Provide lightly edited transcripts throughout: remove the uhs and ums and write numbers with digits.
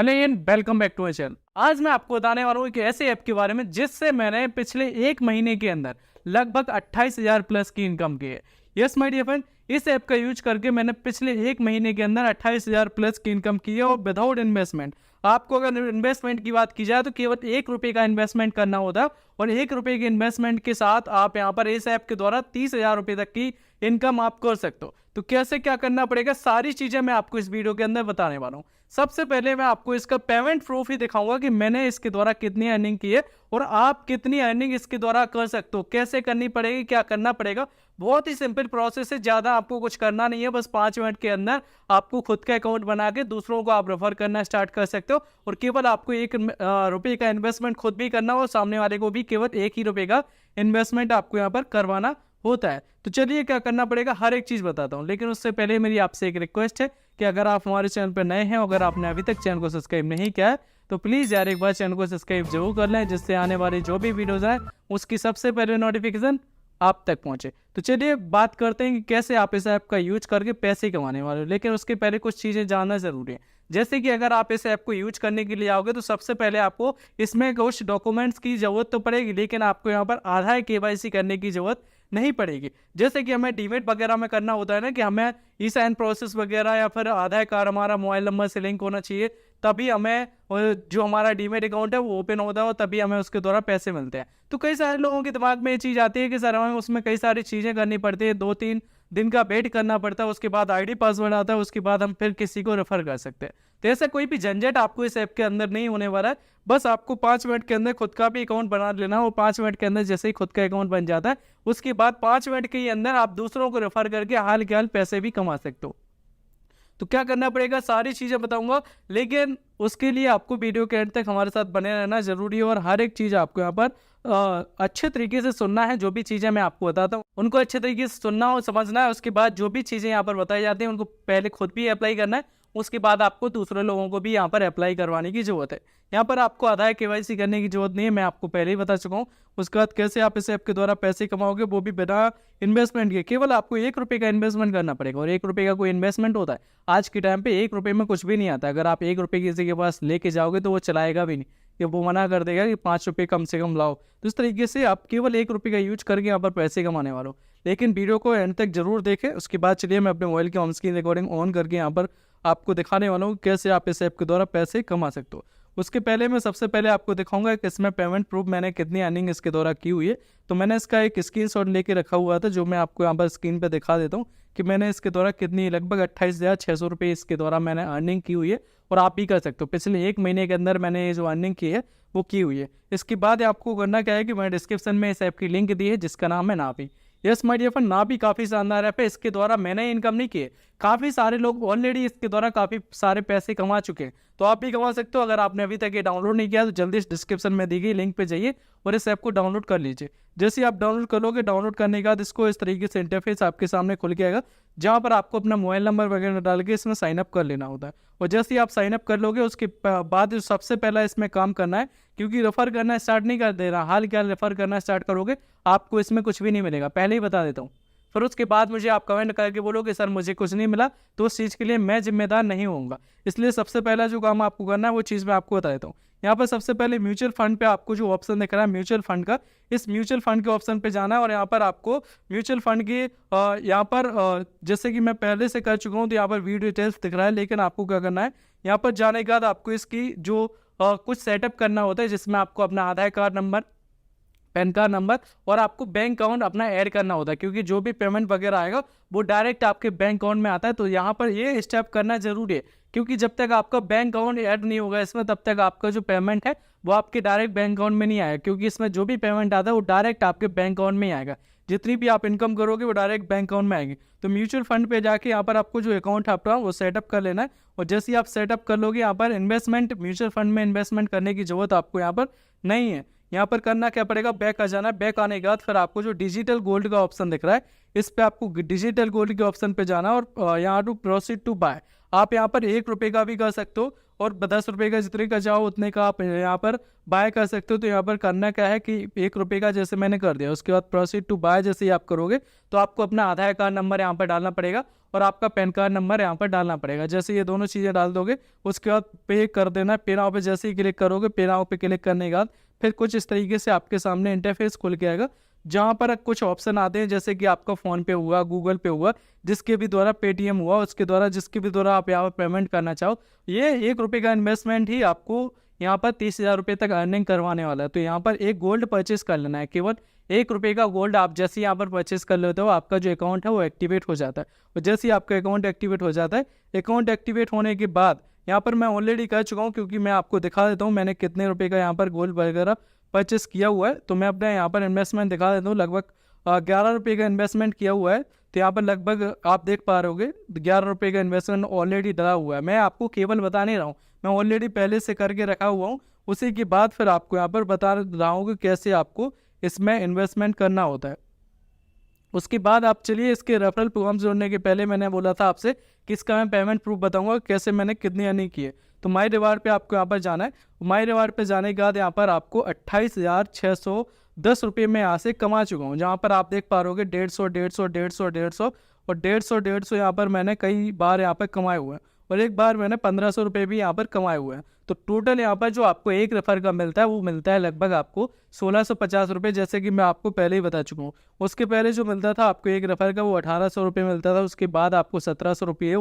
Hello and welcome back to my channel. आज मैं आपको बताने वाला हूँ एक ऐसे ऐप के बारे में जिससे मैंने पिछले एक महीने के अंदर लगभग 28,000 प्लस की इनकम की है। यस माय डियर फ्रेंड, इस ऐप का यूज करके मैंने पिछले एक महीने के अंदर 28,000 प्लस की इनकम की है और विदाउट इन्वेस्टमेंट। आपको अगर इन्वेस्टमेंट की बात की जाए तो केवल 1 रुपये का इन्वेस्टमेंट करना होता है और 1 रुपये के इन्वेस्टमेंट के साथ आप यहाँ पर इस ऐप के द्वारा 30,000 रुपये तक की इनकम आप कर सकते हो। तो कैसे क्या करना पड़ेगा, सारी चीजें मैं आपको इस वीडियो के अंदर बताने वाला हूँ। सबसे पहले मैं आपको इसका पेमेंट प्रूफ ही दिखाऊंगा कि मैंने इसके द्वारा कितनी अर्निंग की है और आप कितनी अर्निंग इसके द्वारा कर सकते हो। कैसे करनी पड़ेगी, क्या करना पड़ेगा, बहुत ही सिंपल प्रोसेस है। ज़्यादा आपको कुछ करना नहीं है, बस 5 मिनट के अंदर आपको खुद का अकाउंट बना के दूसरों को आप रेफर करना स्टार्ट कर सकते हो और केवल आपको 1 रुपये का इन्वेस्टमेंट खुद भी करना हो और सामने वाले को भी केवल 1 ही रुपये का इन्वेस्टमेंट आपको यहाँ पर करवाना होता है। तो चलिए क्या करना पड़ेगा, हर एक चीज़ बताता हूँ। लेकिन उससे पहले मेरी आपसे एक रिक्वेस्ट है कि अगर आप हमारे चैनल पर नए हैं, अगर आपने अभी तक चैनल को सब्सक्राइब नहीं किया है तो प्लीज़ यार एक बार चैनल को सब्सक्राइब जरूर कर लें, जिससे आने वाली जो भी वीडियोज़ आए उसकी सबसे पहले नोटिफिकेशन आप तक पहुंचे। तो चलिए बात करते हैं कि कैसे आप इस ऐप का यूज करके पैसे कमाने वाले हो। लेकिन उसके पहले कुछ चीज़ें जानना ज़रूरी है। जैसे कि अगर आप इस ऐप को यूज करने के लिए आओगे तो सबसे पहले आपको इसमें कुछ डॉक्यूमेंट्स की ज़रूरत तो पड़ेगी, लेकिन आपको यहाँ पर आधार KYC करने की ज़रूरत नहीं पड़ेगी। जैसे कि हमें डीमेट वगैरह में करना होता है ना, कि हमें ई साइन प्रोसेस वगैरह या फिर आधार कार्ड हमारा मोबाइल नंबर से लिंक होना चाहिए, तभी हमें जो हमारा डीमेट अकाउंट है वो ओपन होता है और तभी हमें उसके द्वारा पैसे मिलते हैं। तो कई सारे लोगों के दिमाग में ये चीज़ आती है कि सर हमें उसमें कई सारी चीज़ें करनी पड़ती है, 2-3 दिन का वेट करना पड़ता है, उसके बाद ID पासवर्ड आता है, उसके बाद हम फिर किसी को रेफर कर सकते हैं। तो ऐसा कोई भी झंझट आपको इस ऐप के अंदर नहीं होने वाला है। बस आपको 5 मिनट के अंदर खुद का भी अकाउंट बना लेना है और 5 मिनट के अंदर जैसे ही खुद का अकाउंट बन जाता है उसके बाद 5 मिनट के अंदर आप दूसरों को रेफर करके हाल के हाल पैसे भी कमा सकते हो। तो क्या करना पड़ेगा, सारी चीज़ें बताऊंगा, लेकिन उसके लिए आपको वीडियो के एंड तक हमारे साथ बने रहना जरूरी है और हर एक चीज़ आपको यहाँ पर अच्छे तरीके से सुनना है। जो भी चीज़ें मैं आपको बताता हूँ उनको अच्छे तरीके से सुनना और समझना है। उसके बाद जो भी चीज़ें यहाँ पर बताई जाती हैं उनको पहले खुद भी अप्लाई करना है, उसके बाद आपको दूसरे लोगों को भी यहाँ पर अप्लाई करवाने की ज़रूरत है। यहाँ पर आपको आधार KYC करने की जरूरत नहीं है, मैं आपको पहले ही बता चुका हूँ। उसके बाद कैसे आप इस ऐप के द्वारा पैसे कमाओगे, वो भी बिना इन्वेस्टमेंट के। केवल आपको 1 रुपये का इन्वेस्टमेंट करना पड़ेगा और 1 रुपये का कोई इन्वेस्टमेंट होता है आज के टाइम पे 1 रुपये में कुछ भी नहीं आता। अगर आप 1 रुपये किसी के पास लेके जाओगे तो वो चलाएगा भी नहीं, कि वो मना कर देगा कि 5 रुपये कम से कम लाओ। तो इस तरीके से आप केवल 1 रुपये का यूज करके यहाँ पर पैसे कमाने वाले हो। लेकिन वीडियो को एंड तक जरूर देखें। उसके बाद चलिए मैं अपने मोबाइल की होम स्क्रीन रिकॉर्डिंग ऑन करके यहाँ पर आपको दिखाने वाला हूँ कैसे आप इस ऐप के द्वारा पैसे कमा सकते हो। उसके पहले मैं सबसे पहले आपको दिखाऊंगा कि इसमें पेमेंट प्रूफ मैंने कितनी अर्निंग इसके द्वारा की हुई है। तो मैंने इसका एक स्क्रीनशॉट लेके रखा हुआ था जो मैं आपको यहाँ पर स्क्रीन पे दिखा देता हूँ कि मैंने इसके द्वारा कितनी, लगभग 28,600 रुपये इसके द्वारा मैंने अर्निंग की हुई है। और आप भी कर सकते हो, पिछले एक महीने के अंदर मैंने ये जो अर्निंग की है वो की हुई है। इसके बाद आपको करना क्या है कि मैंने डिस्क्रिप्शन में इस ऐप की लिंक दी है जिसका नाम है नाभी। यस माय डियर फ्रेंड, नाभी काफ़ी शानदार ऐप है। इसके द्वारा मैंने इनकम नहीं की है, काफ़ी सारे लोग ऑलरेडी इसके द्वारा काफ़ी सारे पैसे कमा चुके हैं, तो आप भी कमा सकते हो। अगर आपने अभी तक ये डाउनलोड नहीं किया तो जल्दी इस डिस्क्रिप्शन में दी गई लिंक पे जाइए और इस ऐप को डाउनलोड कर लीजिए। जैसे ही आप डाउनलोड करोगे, डाउनलोड करने के बाद इसको इस तरीके से इंटरफेस आपके सामने खुल के आएगा, जहाँ पर आपको अपना मोबाइल नंबर वगैरह डाल के इसमें साइनअप कर लेना होता है। और जैसे ही आप साइनअप कर लोगे उसके बाद सबसे पहला इसमें काम करना है, क्योंकि रेफर करना स्टार्ट नहीं कर दे रहा, हाल क्या रेफर करना स्टार्ट करोगे आपको इसमें कुछ भी नहीं मिलेगा, पहले ही बता देता हूँ। फिर उसके बाद मुझे आप कमेंट करके बोलोगे सर मुझे कुछ नहीं मिला, तो उस चीज़ के लिए मैं जिम्मेदार नहीं होऊंगा। इसलिए सबसे पहला जो काम आपको करना है वो चीज़ मैं आपको बता देता हूँ। यहाँ पर सबसे पहले म्यूचुअल फंड पे आपको जो ऑप्शन दिख रहा है म्यूचुअल फंड का, इस म्यूचुअल फंड के ऑप्शन पे जाना है और यहाँ पर आपको म्यूचुअल फंड की यहाँ पर जैसे कि मैं पहले से कर चुका हूँ तो यहाँ पर व्यू डिटेल्स दिख रहा है। लेकिन आपको क्या करना है, यहाँ पर जाने के बाद आपको इसकी जो कुछ सेटअप करना होता है, जिसमें आपको अपना Aadhaar card number, PAN card number और आपको बैंक अकाउंट अपना ऐड करना होता है, क्योंकि जो भी पेमेंट वगैरह आएगा वो डायरेक्ट आपके बैंक अकाउंट में आता है। तो यहाँ पर ये स्टेप करना जरूरी है, क्योंकि जब तक आपका बैंक अकाउंट ऐड नहीं होगा इसमें तब तक आपका जो पेमेंट है वो आपके डायरेक्ट बैंक अकाउंट में नहीं आएगा, क्योंकि इसमें जो भी पेमेंट आता है वो डायरेक्ट आपके बैंक अकाउंट में ही आएगा। जितनी भी आप इनकम करोगे वो डायरेक्ट बैंक अकाउंट में आएगी। तो म्यूचुअल फंड पे जाके यहाँ पर आपको जो अकाउंट है आपका वो सेटअप कर लेना है। और जैसे ही आप सेटअप कर लोगे, यहाँ पर इन्वेस्टमेंट, म्यूचुअल फंड में इन्वेस्टमेंट करने की जरूरत आपको यहाँ पर नहीं है। यहाँ पर करना क्या पड़ेगा, बैक आ जाना है। बैक आने के बाद फिर आपको जो डिजिटल गोल्ड का ऑप्शन दिख रहा है इस पे आपको डिजिटल गोल्ड के ऑप्शन पे जाना और यहाँ टू प्रोसीड टू बाय, आप यहाँ पर 1 रुपये का भी कर सकते हो और 10 रुपये का जितने का चाहो उतने का आप यहाँ पर बाय कर सकते हो। तो यहाँ पर करना क्या है कि 1 रुपये का जैसे मैंने कर दिया, उसके बाद प्रोसीड टू बाय जैसे ही आप करोगे तो आपको अपना आधार कार्ड नंबर यहाँ पर डालना पड़ेगा और आपका पैन कार्ड नंबर यहाँ पर डालना पड़ेगा। जैसे ये दोनों चीज़ें डाल दोगे उसके बाद पे कर देना। पे नाउ पे जैसे ही क्लिक करोगे, पे नाउ पे क्लिक करने के बाद फिर कुछ इस तरीके से आपके सामने इंटरफेस खुल के आएगा, जहाँ पर कुछ ऑप्शन आते हैं जैसे कि आपका फ़ोन पे हुआ, गूगल पे हुआ, जिसके भी द्वारा पेटीएम हुआ, उसके द्वारा जिसके भी द्वारा आप यहाँ पर पेमेंट करना चाहो। ये 1 रुपये का इन्वेस्टमेंट ही आपको यहाँ पर 30,000 रुपये तक अर्निंग करवाने वाला है। तो यहाँ पर एक गोल्ड परचेस कर लेना है, केवल 1 रुपये का गोल्ड आप जैसे यहाँ पर परचेस कर लेते हो आपका जो अकाउंट है वो एक्टिवेट हो जाता है। और जैसे ही आपका अकाउंट एक्टिवेट हो जाता है, अकाउंट एक्टिवेट होने के बाद यहाँ पर मैं ऑलरेडी कर चुका हूँ, क्योंकि मैं आपको दिखा देता हूँ मैंने कितने रुपये का यहाँ पर गोल्ड वगैरह परचेस किया हुआ है। तो मैं अपने यहाँ पर इन्वेस्टमेंट दिखा देता हूँ। लगभग 11 रुपये का इन्वेस्टमेंट किया हुआ है। तो यहाँ पर लगभग आप देख पा रहे होगे 11 रुपये का इन्वेस्टमेंट ऑलरेडी डला हुआ है। मैं आपको केवल बता नहीं रहा हूँ, मैं ऑलरेडी पहले से करके रखा हुआ हूँ। उसी के बाद फिर आपको यहाँ पर बता रहा हूँ कि कैसे आपको इसमें इन्वेस्टमेंट करना होता है। उसके बाद आप चलिए इसके रेफरल प्रोग्राम जोड़ने के पहले मैंने बोला था आपसे कि इसका मैं पेमेंट प्रूफ बताऊंगा कैसे मैंने कितनी अर्निंग की है। तो माई रिवार्ड पे आपको यहाँ पर जाना है। माई रिवार्ड पे जाने के बाद यहाँ पर आपको 28,610 रुपये में यहाँ से कमा चुका हूँ। जहाँ पर आप देख पा रहे हो 150, 150, 150, 150 और 150, 150 यहाँ पर मैंने कई बार यहाँ पर कमाए हुए हैं और एक बार मैंने 1500 रुपये भी यहाँ पर कमाए हुए हैं। तो टोटल यहाँ पर जो आपको एक रेफर का मिलता है वो मिलता है लगभग आपको 1650 रुपये, जैसे कि मैं आपको पहले ही बता चुका हूँ। उसके पहले जो मिलता था आपको एक रेफर का वो 1800 रुपये मिलता था। उसके बाद आपको 1700 रुपये,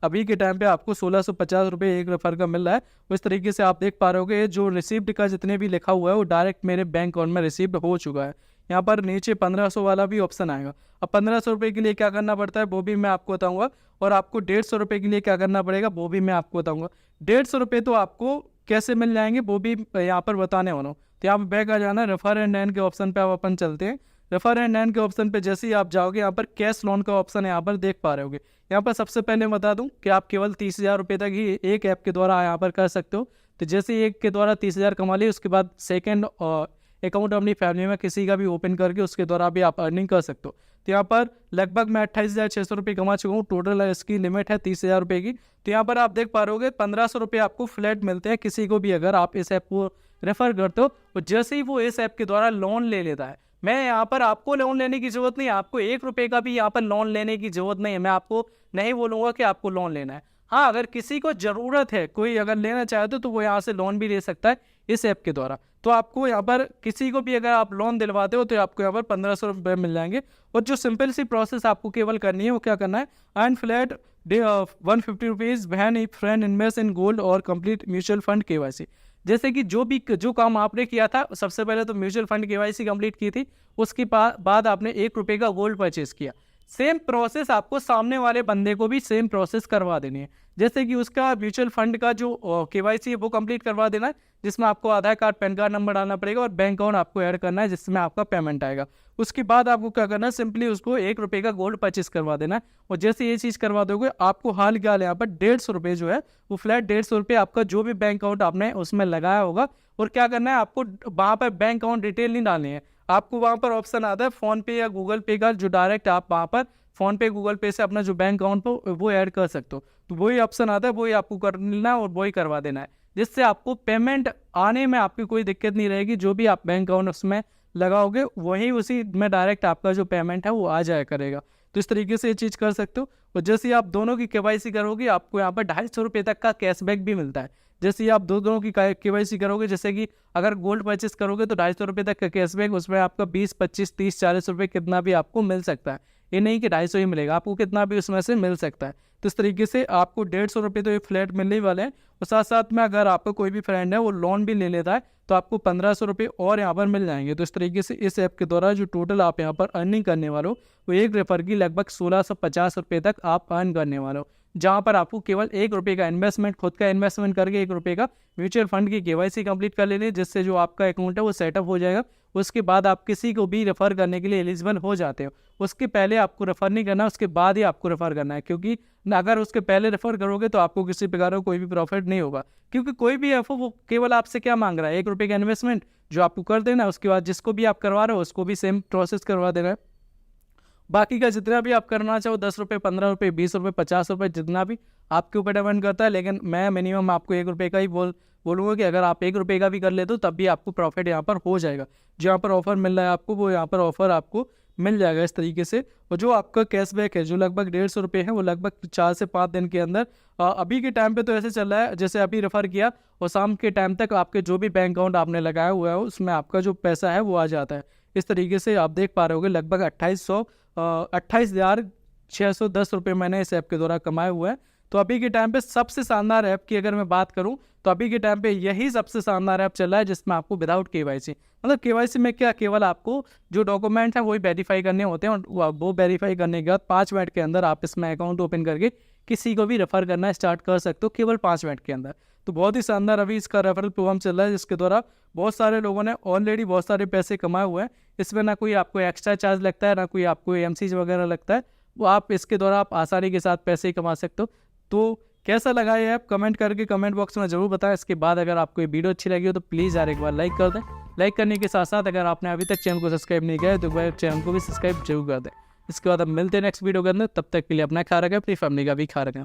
अभी के टाइम पे आपको 1650 रुपये एक रेफर का मिल रहा है। उस तरीके से आप देख पा रहे होगे जो रिसिप्ट का जितने भी लिखा हुआ है वो डायरेक्ट मेरे बैंक अकाउंट में रिसिप्ट हो चुका है। यहाँ पर नीचे 1500 वाला भी ऑप्शन आएगा। अब 1500 रुपये के लिए क्या करना पड़ता है वो भी मैं आपको बताऊँगा, और आपको 150 रुपये के लिए क्या करना पड़ेगा वो भी मैं आपको बताऊँगा। 150 रुपये तो आपको कैसे मिल जाएंगे वो भी यहाँ पर बताने वाला हूँ। तो यहाँ पर बैक आ जाना, रेफर एंड अर्न के ऑप्शन पे आप अपन चलते हैं। रेफर एंड अर्न के ऑप्शन पे जैसे ही आप जाओगे यहाँ पर कैश लोन का ऑप्शन है, यहाँ पर देख पा रहे होगे। यहाँ पर सबसे पहले बता दूँ कि आप केवल 30,000 रुपये तक ही एक ऐप के द्वारा यहाँ पर कर सकते हो। तो जैसे ही एक के द्वारा 30,000 कमा लिए उसके बाद सेकेंड अकाउंट अपनी फैमिली में किसी का भी ओपन करके उसके द्वारा भी आप अर्निंग कर सकते हो। तो यहाँ पर लगभग मैं 28,600 रुपये कमा चुका हूँ। टोटल इसकी लिमिट है 30,000 रुपये की। तो यहाँ पर आप देख पा रहे हो 1500 रुपये आपको फ्लैट मिलते हैं किसी को भी अगर आप इस ऐप को रेफर करते हो। और जैसे ही वो इस ऐप के द्वारा लोन ले लेता है, मैं यहाँ पर आपको लोन लेने की जरूरत नहीं है, आपको 1 रुपये का भी यहाँ पर लोन लेने की जरूरत नहीं है। मैं आपको नहीं बोलूँगा कि आपको लोन लेना है। हाँ, अगर किसी को ज़रूरत है, कोई अगर लेना चाहते तो वो यहाँ से लोन भी ले सकता है इस ऐप के द्वारा। तो आपको यहाँ पर किसी को भी अगर आप लोन दिलवाते हो तो आपको यहाँ पर 1500 रुपये मिल जाएंगे। और जो सिंपल सी प्रोसेस आपको केवल करनी है वो क्या करना है, earn flat 150 rupees when A friend invest in gold और कंप्लीट म्यूचुअल फंड KYC। जैसे कि जो काम आपने किया था, सबसे पहले तो म्यूचुअल फंड KYC कंप्लीट की थी, उसके बाद आपने 1 रुपये का गोल्ड परचेस किया। सेम प्रोसेस आपको सामने वाले बंदे को भी सेम प्रोसेस करवा देनी है। जैसे कि उसका म्यूचुअल फंड का जो KYC है वो कंप्लीट करवा देना है, जिसमें आपको आधार कार्ड, पैन कार्ड नंबर डालना पड़ेगा और बैंक अकाउंट आपको ऐड करना है जिसमें आपका पेमेंट आएगा। उसके बाद आपको क्या करना है, सिंपली उसको 1 रुपये का गोल्ड परचेस करवा देना है। और जैसे ये चीज़ करवा दोगे आपको हाल क्या यहाँ पर 150 रुपये जो है वो फ्लैट 150 रुपये आपका जो भी बैंक अकाउंट आपने उसमें लगाया होगा। और क्या करना है, आपको वहाँ पर बैंक अकाउंट डिटेल नहीं डालनी है। आपको वहाँ पर ऑप्शन आता है फ़ोनपे या गूगल पे का, जो डायरेक्ट आप वहाँ पर फ़ोनपे गूगल पे से अपना जो बैंक अकाउंट हो वो ऐड कर सकते हो। तो वही ऑप्शन आता है, वही आपको कर लेना है और वही करवा देना है, जिससे आपको पेमेंट आने में आपकी कोई दिक्कत नहीं रहेगी। जो भी आप बैंक अकाउंट उसमें लगाओगे वही उसी में डायरेक्ट आपका जो पेमेंट है वो आ जाया करेगा। तो इस तरीके से ये चीज़ कर सकते हो। और जैसे ही आप दोनों की KYC करोगे आपको यहाँ पर 250 रुपये तक का कैशबैक भी मिलता है। जैसे ही आप दोनों की KYC करोगे, जैसे कि अगर गोल्ड परचेस करोगे तो 250 रुपये तक का कैशबैक, उसमें आपका 20, 25, 30, 40 रुपये कितना भी आपको मिल सकता है। ये नहीं कि 250 ही मिलेगा, आपको कितना भी उसमें से मिल सकता है। तो इस तरीके से आपको 150 रुपये तो ये फ्लैट मिलने वाले हैं। और साथ साथ में अगर आपका कोई भी फ्रेंड है वो लोन भी ले लेता है तो आपको 1500 रुपये और यहाँ पर मिल जाएंगे। तो इस तरीके से इस ऐप के द्वारा जो टोटल आप यहाँ पर अर्निंग करने वाले हो वो एक रेफर की लगभग 1650 रुपये तक आप अर्न करने वाले हो, जहाँ पर आपको केवल 1 रुपये का इन्वेस्टमेंट, खुद का इन्वेस्टमेंट करके 1 रुपये का म्यूचुअल फंड की KYC कंप्लीट कर लेनी है, जिससे जो आपका अकाउंट है वो सेटअप हो जाएगा। उसके बाद आप किसी को भी रेफ़र करने के लिए एलिजिबल हो जाते हो। उसके पहले आपको रेफ़र नहीं करना, उसके बाद ही आपको रेफ़र करना है, क्योंकि अगर उसके पहले रेफ़र करोगे तो आपको किसी प्रकार का कोई भी प्रॉफिट नहीं होगा। क्योंकि कोई भी ऐप हो वो केवल आपसे क्या मांग रहा है, 1 रुपये का इन्वेस्टमेंट जो आपको कर देना है। उसके बाद जिसको भी आप करवा रहे हो उसको भी सेम प्रोसेस करवा देना है। बाकी का जितना भी आप करना चाहो 10 रुपये, 15 रुपये, 20 रुपये, 50 रुपये, जितना भी आपके ऊपर डिपेंड करता है। लेकिन मैं मिनिमम आपको 1 रुपये का ही बोलूँगा कि अगर आप 1 रुपये का भी कर लेते हो तब भी आपको प्रॉफिट यहाँ पर हो जाएगा। जो यहाँ पर ऑफर मिल रहा है आपको, वो यहाँ पर ऑफर आपको मिल जाएगा इस तरीके से। और जो आपका कैशबैक है जो लगभग 150 रुपये है, वो लगभग 4 से 5 दिन के अंदर अभी के टाइम पे तो ऐसे चल रहा है जैसे अभी रेफर किया और शाम के टाइम तक आपके जो भी बैंक अकाउंट आपने लगाया हुआ है उसमें आपका जो पैसा है वो आ जाता है। इस तरीके से आप देख पा रहे होगे लगभग 28,610 रुपये मैंने इस ऐप के द्वारा कमाए हुए हैं। तो अभी के टाइम पे सबसे शानदार ऐप की अगर मैं बात करूं तो अभी के टाइम पे यही सबसे शानदार ऐप चल रहा है जिसमें आपको विदाउट केवाईसी, मतलब केवाईसी में क्या, केवल आपको जो डॉक्यूमेंट है वही वेरीफाई करने होते हैं और वो वेरीफाई करने के बाद 5 मिनट के अंदर आप इसमें अकाउंट ओपन करके किसी को भी रेफर करना स्टार्ट कर सकते हो केवल 5 मिनट के अंदर। तो बहुत ही शानदार अभी इसका रेफरल प्रोग्राम चल रहा है जिसके द्वारा बहुत सारे लोगों ने ऑलरेडी बहुत सारे पैसे कमाए हुए हैं। इसमें ना कोई आपको एक्स्ट्रा चार्ज लगता है, ना कोई आपको एमसी वगैरह लगता है। वो आप इसके द्वारा आप आसानी के साथ पैसे ही कमा सकते हो। तो कैसा लगा ये ऐप कमेंट करके कमेंट बॉक्स में ज़रूर बताएं। इसके बाद अगर आपको ये वीडियो अच्छी लगी हो तो प्लीज़ यार एक बार लाइक कर दें। लाइक करने के साथ साथ अगर आपने अभी तक चैनल को सब्सक्राइब नहीं किया है तो एक बार चैनल को भी सब्सक्राइब जरूर कर दें। इसके बाद अब मिलते हैं नेक्स्ट वीडियो के अंदर, तब तक के लिए अपना ख्याल रखें, अपनी फैमिली का भी ख्याल रखें।